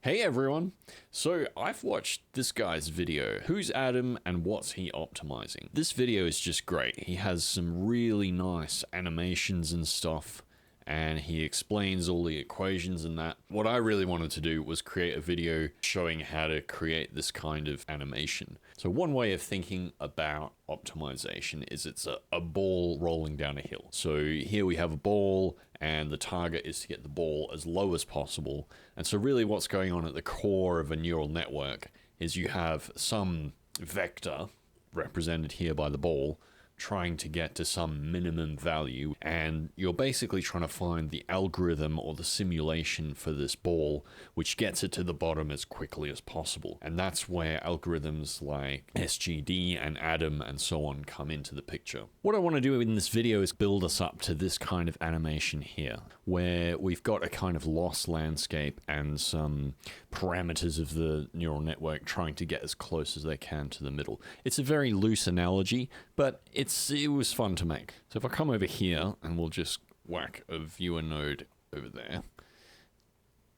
Hey everyone! So I've watched this guy's video, Who's Adam and What's He Optimizing? This video is just great. He has some really nice animations and stuff, and he explains all the equations and that. What I really wanted to do was create a video showing how to create this kind of animation. So one way of thinking about optimization is it's a ball rolling down a hill. So here we have a ball, and the target is to get the ball as low as possible. And so really what's going on at the core of a neural network is you have some vector represented here by the ball trying to get to some minimum value, and you're basically trying to find the algorithm or the simulation for this ball which gets it to the bottom as quickly as possible. And that's where algorithms like SGD and Adam and so on come into the picture. What I want to do in this video is build us up to this kind of animation here, where we've got a kind of loss landscape and some parameters of the neural network trying to get as close as they can to the middle. It's a very loose analogy, but it was fun to make. So if I come over here and we'll just whack a viewer node over there,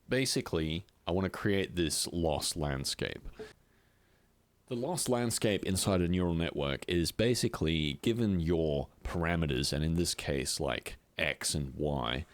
basically I want to create this loss landscape. The loss landscape inside a neural network is basically given your parameters, and in this case like X and Y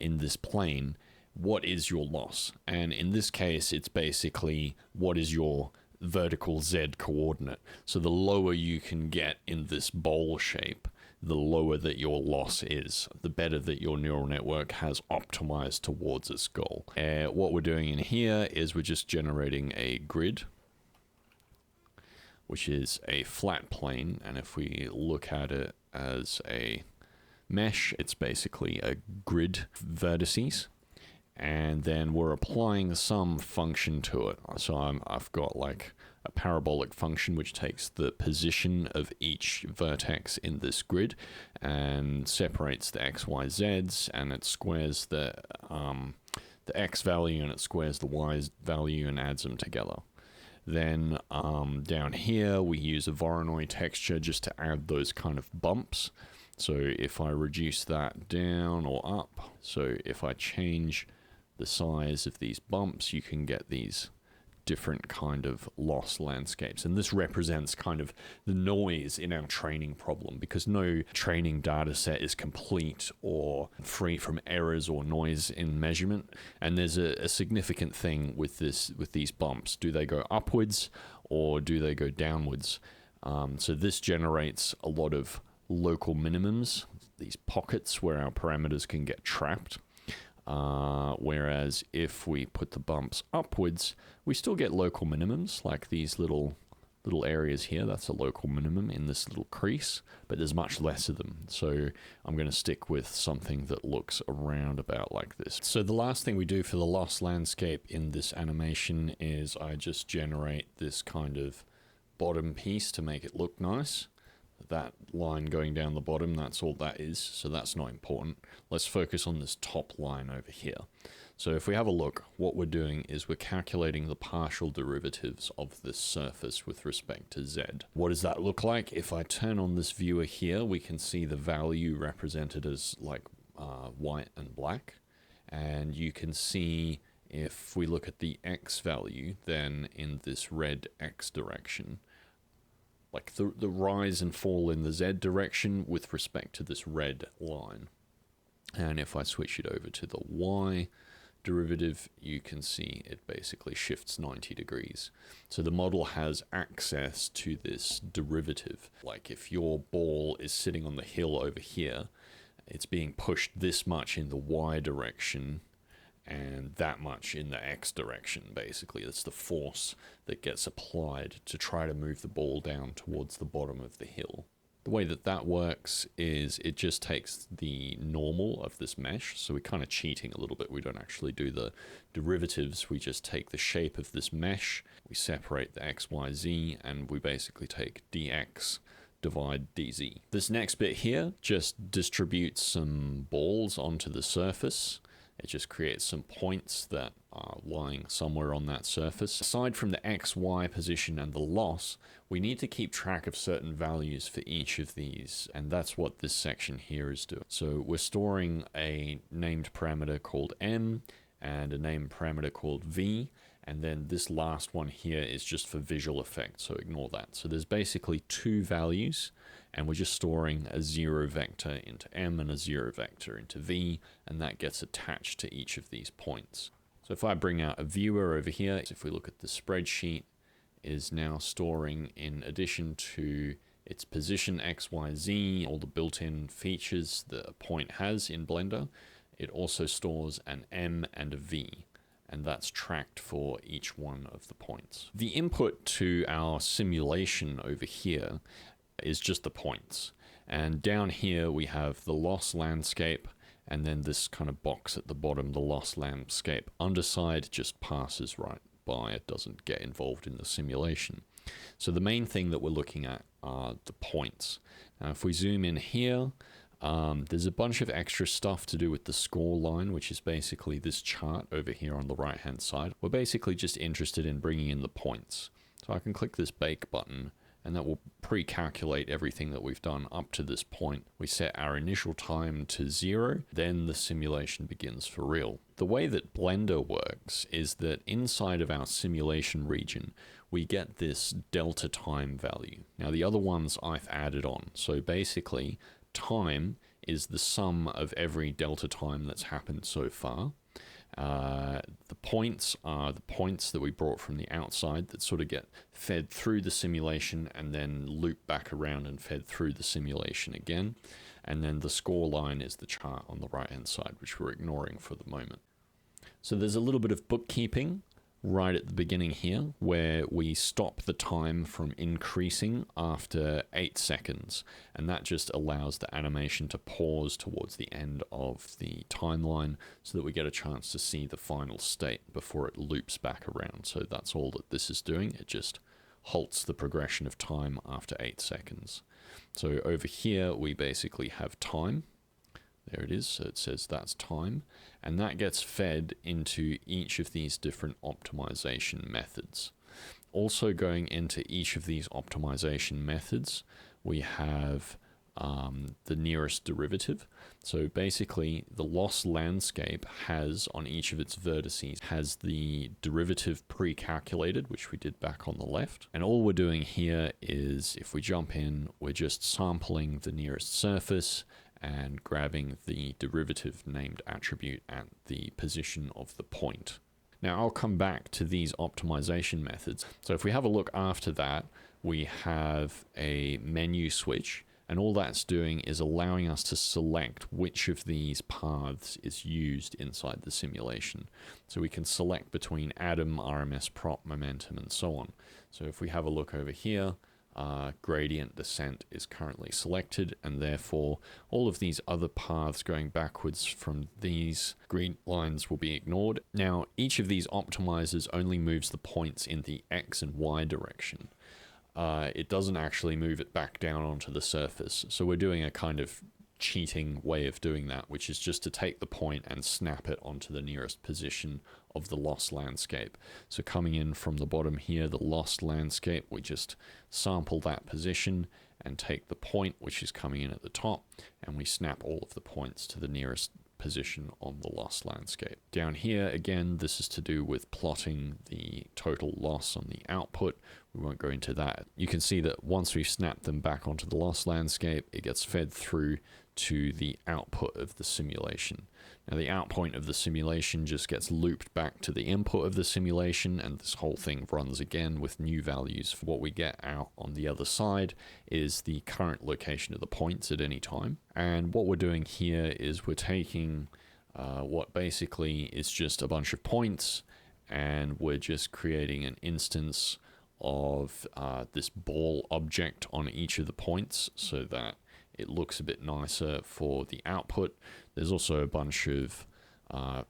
in this plane, what is your loss? And in this case it's basically what is your vertical Z coordinate. So the lower you can get in this bowl shape, the lower that your loss is, the better that your neural network has optimized towards its goal. What we're doing in here is we're just generating a grid, which is a flat plane, and if we look at it as a mesh, it's basically a grid vertices. And then we're applying some function to it. So I've got like a parabolic function which takes the position of each vertex in this grid and separates the x, y, z's, and it squares the x value and it squares the y value and adds them together. Then down here we use a Voronoi texture just to add those kind of bumps. So if I reduce that down or up, so if I change the size of these bumps, you can get these different kind of loss landscapes. And this represents kind of the noise in our training problem, because no training data set is complete or free from errors or noise in measurement. And there's a significant thing with these bumps. Do they go upwards or do they go downwards? So this generates a lot of local minimums, these pockets where our parameters can get trapped. Whereas if we put the bumps upwards, we still get local minimums, like these little areas here. That's a local minimum in this little crease, but there's much less of them. So I'm going to stick with something that looks around about like this. So the last thing we do for the loss landscape in this animation is I just generate this kind of bottom piece to make it look nice. That line going down the bottom, that's all that is, so that's not important. Let's focus on this top line over here. So if we have a look, what we're doing is we're calculating the partial derivatives of this surface with respect to Z. What does that look like? If I turn on this viewer here, we can see the value represented as like white and black. And you can see if we look at the X value, then in this red X direction, like the rise and fall in the Z direction with respect to this red line. And if I switch it over to the Y derivative, you can see it basically shifts 90 degrees. So the model has access to this derivative. Like if your ball is sitting on the hill over here, it's being pushed this much in the Y direction and that much in the X direction, basically. That's the force that gets applied to try to move the ball down towards the bottom of the hill. The way that that works is it just takes the normal of this mesh, so we're kind of cheating a little bit. We don't actually do the derivatives, we just take the shape of this mesh, we separate the X, Y, Z, and we basically take dx divide dz. This next bit here just distributes some balls onto the surface. It just creates some points that are lying somewhere on that surface. Aside from the X, Y position and the loss, we need to keep track of certain values for each of these, and that's what this section here is doing. So we're storing a named parameter called M, and a name parameter called v, and then this last one here is just for visual effect, so ignore that. So there's basically two values, and we're just storing a 0 vector into m and a 0 vector into v, and that gets attached to each of these points. So if I bring out a viewer over here, if we look at the spreadsheet, is now storing, in addition to its position x, y, z, all the built-in features that a point has in Blender, it also stores an m and a v, and that's tracked for each one of the points. The input to our simulation over here is just the points, and down here we have the loss landscape, and then this kind of box at the bottom, the loss landscape underside, just passes right by. It doesn't get involved in the simulation. So the main thing that we're looking at are the points. Now if we zoom in here, there's a bunch of extra stuff to do with the score line, which is basically this chart over here on the right hand side. We're basically just interested in bringing in the points. So I can click this bake button, and that will pre-calculate everything that we've done up to this point. We set our initial time to 0, then the simulation begins for real. The way that Blender works is that inside of our simulation region, we get this delta time value. Now the other ones I've added on. So basically, time is the sum of every delta time that's happened so far. The points are the points that we brought from the outside that sort of get fed through the simulation and then loop back around and fed through the simulation again. And then the score line is the chart on the right hand side, which we're ignoring for the moment. So there's a little bit of bookkeeping right at the beginning here, where we stop the time from increasing after 8 seconds, and that just allows the animation to pause towards the end of the timeline so that we get a chance to see the final state before it loops back around. So that's all that this is doing. It just halts the progression of time after 8 seconds. So over here we basically have time. There it is, so it says that's time, and that gets fed into each of these different optimization methods. Also going into each of these optimization methods, we have the nearest derivative. So basically the loss landscape has, on each of its vertices, has the derivative pre-calculated, which we did back on the left. And all we're doing here is, if we jump in, we're just sampling the nearest surface and grabbing the derivative named attribute at the position of the point. Now I'll come back to these optimization methods. So if we have a look after that, we have a menu switch, and all that's doing is allowing us to select which of these paths is used inside the simulation. So we can select between atom, RMS Prop, momentum, and so on. So if we have a look over here, gradient descent is currently selected, and therefore all of these other paths going backwards from these green lines will be ignored. Now each of these optimizers only moves the points in the X and Y direction. It doesn't actually move it back down onto the surface. So we're doing a kind of cheating way of doing that, which is just to take the point and snap it onto the nearest position of the loss landscape. So coming in from the bottom here, the loss landscape, we just sample that position and take the point, which is coming in at the top, and we snap all of the points to the nearest position on the loss landscape. Down here, again, this is to do with plotting the total loss on the output. We won't go into that. You can see that once we've snapped them back onto the loss landscape, it gets fed through to the output of the simulation. Now the outpoint of the simulation just gets looped back to the input of the simulation, and this whole thing runs again with new values. For what we get out on the other side is the current location of the points at any time. And what we're doing here is we're taking what basically is just a bunch of points, and we're just creating an instance of this ball object on each of the points so that it looks a bit nicer for the output. There's also a bunch of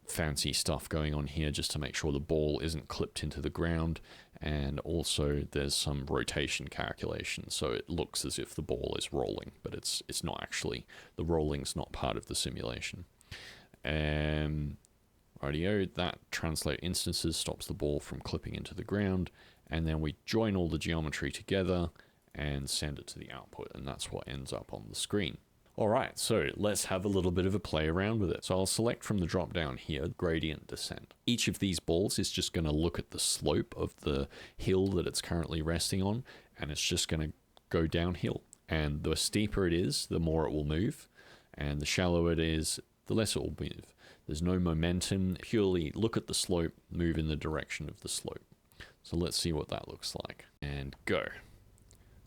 fancy stuff going on here just to make sure the ball isn't clipped into the ground, and also there's some rotation calculation so it looks as if the ball is rolling, but it's not actually. The rolling's not part of the simulation. Rightio, that translate instances stops the ball from clipping into the ground, and then we join all the geometry together and send it to the output, and that's what ends up on the screen. All right, so let's have a little bit of a play around with it. So I'll select from the drop down here, gradient descent. Each of these balls is just going to look at the slope of the hill that it's currently resting on, and it's just going to go downhill. And the steeper it is, the more it will move, and the shallower it is, the less it will move. There's no momentum, purely look at the slope, move in the direction of the slope. So let's see what that looks like, and go.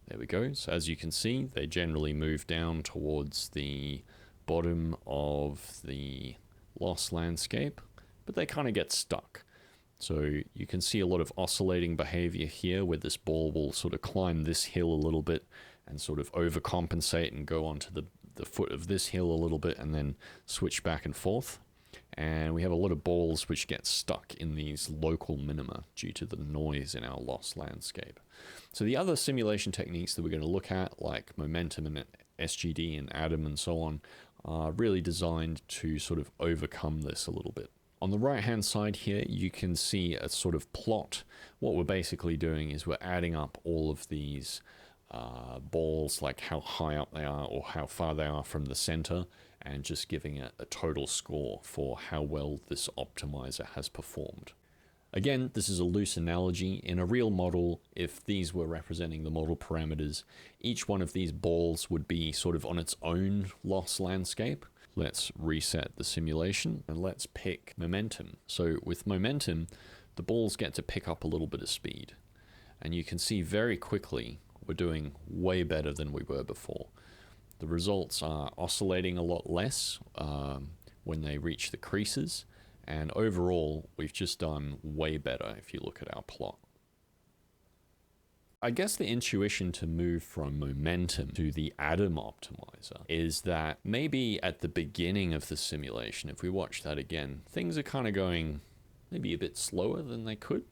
There we go. So as you can see, they generally move down towards the bottom of the lost landscape, but they kind of get stuck. So you can see a lot of oscillating behavior here where this ball will sort of climb this hill a little bit and sort of overcompensate and go onto the foot of this hill a little bit and then switch back and forth. And we have a lot of balls which get stuck in these local minima due to the noise in our lost landscape. So the other simulation techniques that we're going to look at, like momentum and SGD and Atom and so on, are really designed to sort of overcome this a little bit. On the right hand side here, you can see a sort of plot. What we're basically doing is we're adding up all of these balls, like how high up they are or how far they are from the center, and just giving a total score for how well this optimizer has performed. Again, this is a loose analogy. In a real model, if these were representing the model parameters, each one of these balls would be sort of on its own loss landscape. Let's reset the simulation and let's pick momentum. So with momentum, the balls get to pick up a little bit of speed. And you can see very quickly we're doing way better than we were before. The results are oscillating a lot less when they reach the creases, and overall we've just done way better if you look at our plot. I guess the intuition to move from momentum to the Atom optimizer is that maybe at the beginning of the simulation, if we watch that again, things are kind of going maybe a bit slower than they could.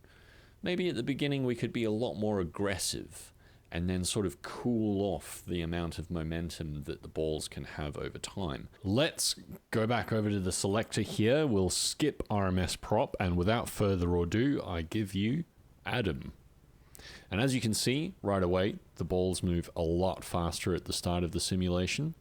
Maybe at the beginning we could be a lot more aggressive and then sort of cool off the amount of momentum that the balls can have over time. Let's go back over to the selector here. We'll skip RMS Prop, and without further ado, I give you Atom. And as you can see right away, the balls move a lot faster at the start of the simulation,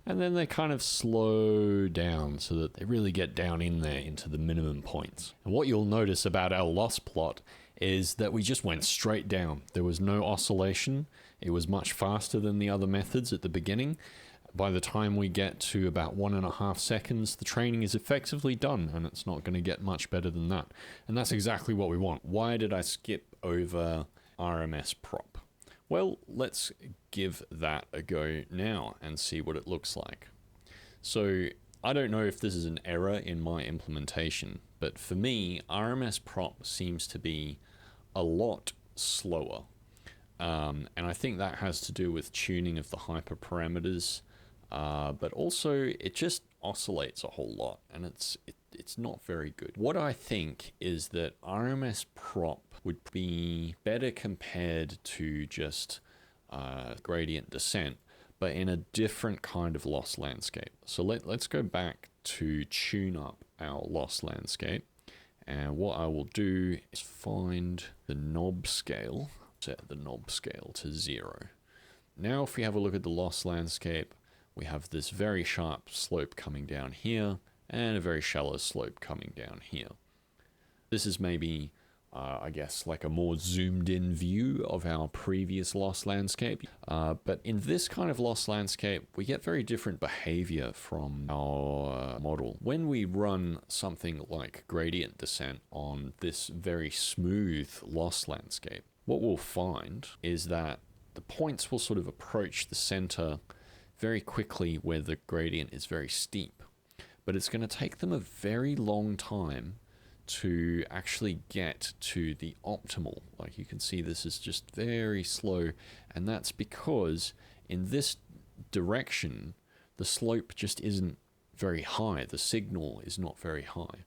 and then they kind of slow down so that they really get down in there into the minimum points. And what you'll notice about our loss plot is that we just went straight down. There was no oscillation. It was much faster than the other methods at the beginning. By the time we get to about 1.5 seconds, the training is effectively done, and it's not going to get much better than that. And that's exactly what we want. Why did I skip over RMS Prop? Well, let's give that a go now and see what it looks like. So I don't know if this is an error in my implementation, but for me, RMS Prop seems to be a lot slower. And I think that has to do with tuning of the hyperparameters, but also it just oscillates a whole lot, and it's not very good. What I think is that RMS Prop would be better compared to just gradient descent, but in a different kind of loss landscape. So let's go back to tune up our loss landscape. And what I will do is find the knob scale, set the knob scale to 0. Now if we have a look at the loss landscape, we have this very sharp slope coming down here and a very shallow slope coming down here. This is maybe I guess like a more zoomed in view of our previous loss landscape. But in this kind of loss landscape, we get very different behavior from our model. When we run something like gradient descent on this very smooth loss landscape, what we'll find is that the points will sort of approach the center very quickly where the gradient is very steep. But it's going to take them a very long time to actually get to the optimal. Like you can see, this is just very slow, and that's because in this direction the slope just isn't very high. The signal is not very high,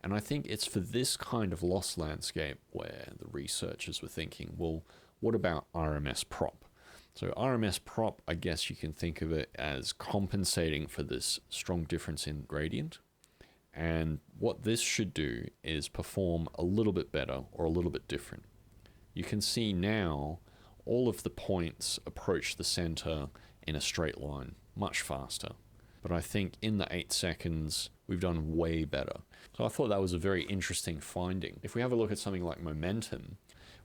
and I think it's for this kind of loss landscape where the researchers were thinking, well, what about RMS Prop? So RMS Prop, I guess you can think of it as compensating for this strong difference in gradient. And what this should do is perform a little bit better or a little bit different. You can see now all of the points approach the center in a straight line, much faster. But I think in the 8 seconds, we've done way better. So I thought that was a very interesting finding. If we have a look at something like momentum,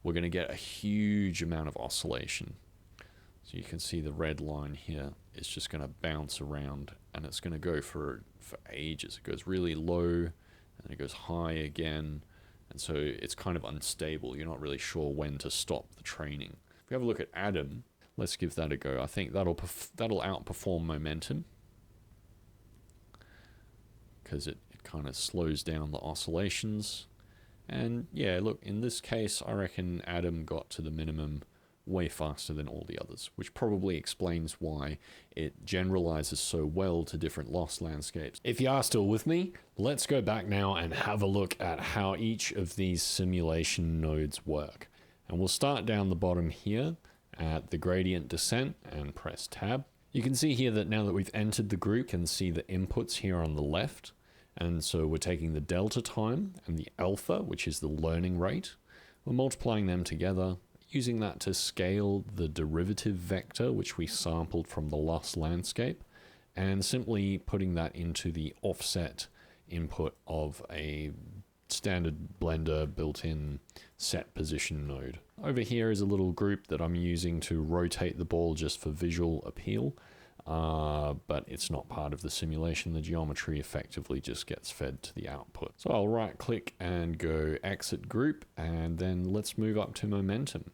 we're going to get a huge amount of oscillation. So you can see the red line here is just going to bounce around, and it's going to go for ages. It goes really low, and it goes high again, and so it's kind of unstable. You're not really sure when to stop the training. If we have a look at Atom, let's give that a go. I think that'll outperform momentum, because it kind of slows down the oscillations. And yeah, look, in this case, I reckon Atom got to the minimum way faster than all the others, which probably explains why it generalizes so well to different loss landscapes. If you are still with me, let's go back now and have a look at how each of these simulation nodes work. And we'll start down the bottom here at the gradient descent and press tab. You can see here that now that we've entered the group, you can see the inputs here on the left. And so we're taking the delta time and the alpha, which is the learning rate. We're multiplying them together, using that to scale the derivative vector, which we sampled from the loss landscape, and simply putting that into the offset input of a standard Blender built-in set position node. Over here is a little group that I'm using to rotate the ball just for visual appeal, but it's not part of the simulation. The geometry effectively just gets fed to the output. So I'll right click and go exit group, and then let's move up to momentum.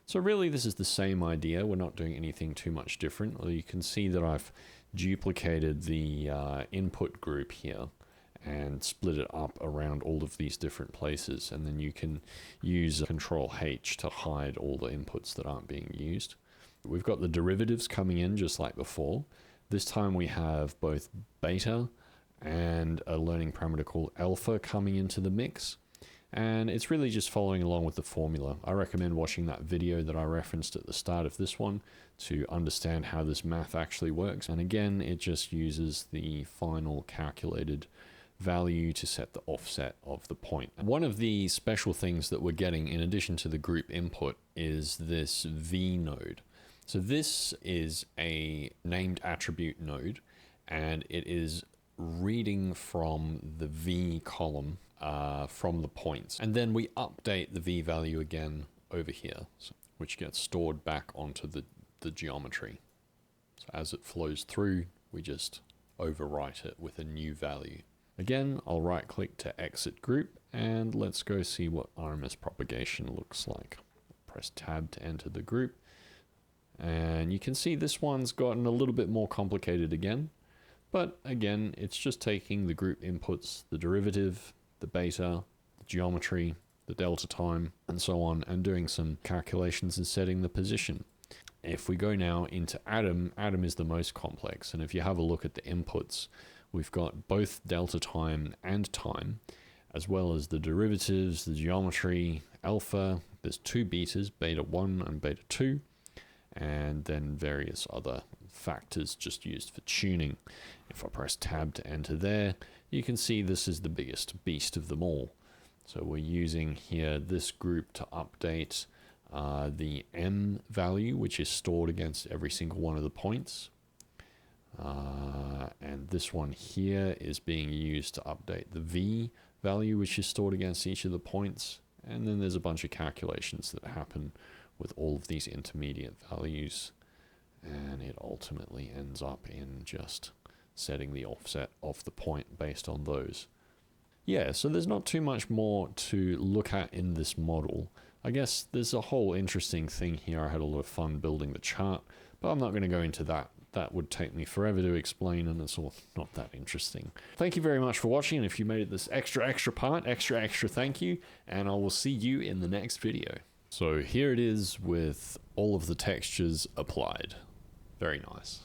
So really this is the same idea. We're not doing anything too much different. You can see that I've duplicated the input group here and split it up around all of these different places, and then you can use Control H to hide all the inputs that aren't being used. We've got the derivatives coming in just like before. This time we have both beta and a learning parameter called alpha coming into the mix. And it's really just following along with the formula. I recommend watching that video that I referenced at the start of this one to understand how this math actually works. And again, it just uses the final calculated value to set the offset of the point. One of the special things that we're getting in addition to the group input is this V node. So this is a named attribute node, and it is reading from the V column from the points. And then we update the V value again over here, which gets stored back onto the geometry. So as it flows through, we just overwrite it with a new value. Again, I'll right click to exit group, and let's go see what RMS propagation looks like. Press tab to enter the group. And you can see this one's gotten a little bit more complicated again. But again, it's just taking the group inputs, the derivative, the beta, the geometry, the delta time, and so on, and doing some calculations and setting the position. If we go now into Atom, Atom is the most complex. And if you have a look at the inputs, we've got both delta time and time, as well as the derivatives, the geometry, alpha. There's two betas, beta 1 and beta 2. And then various other factors just used for tuning. If I press tab to enter there, you can see this is the biggest beast of them all. So we're using here this group to update the M value, which is stored against every single one of the points. And this one here is being used to update the V value, which is stored against each of the points. And then there's a bunch of calculations that happen with all of these intermediate values, and it ultimately ends up in just setting the offset of the point based on those. Yeah, so there's not too much more to look at in this model. I guess there's a whole interesting thing here. I had a lot of fun building the chart, but I'm not going to go into that. That would take me forever to explain, and it's all not that interesting. Thank you very much for watching, and if you made it this extra part, extra thank you, and I will see you in the next video. So here it is with all of the textures applied. Very nice.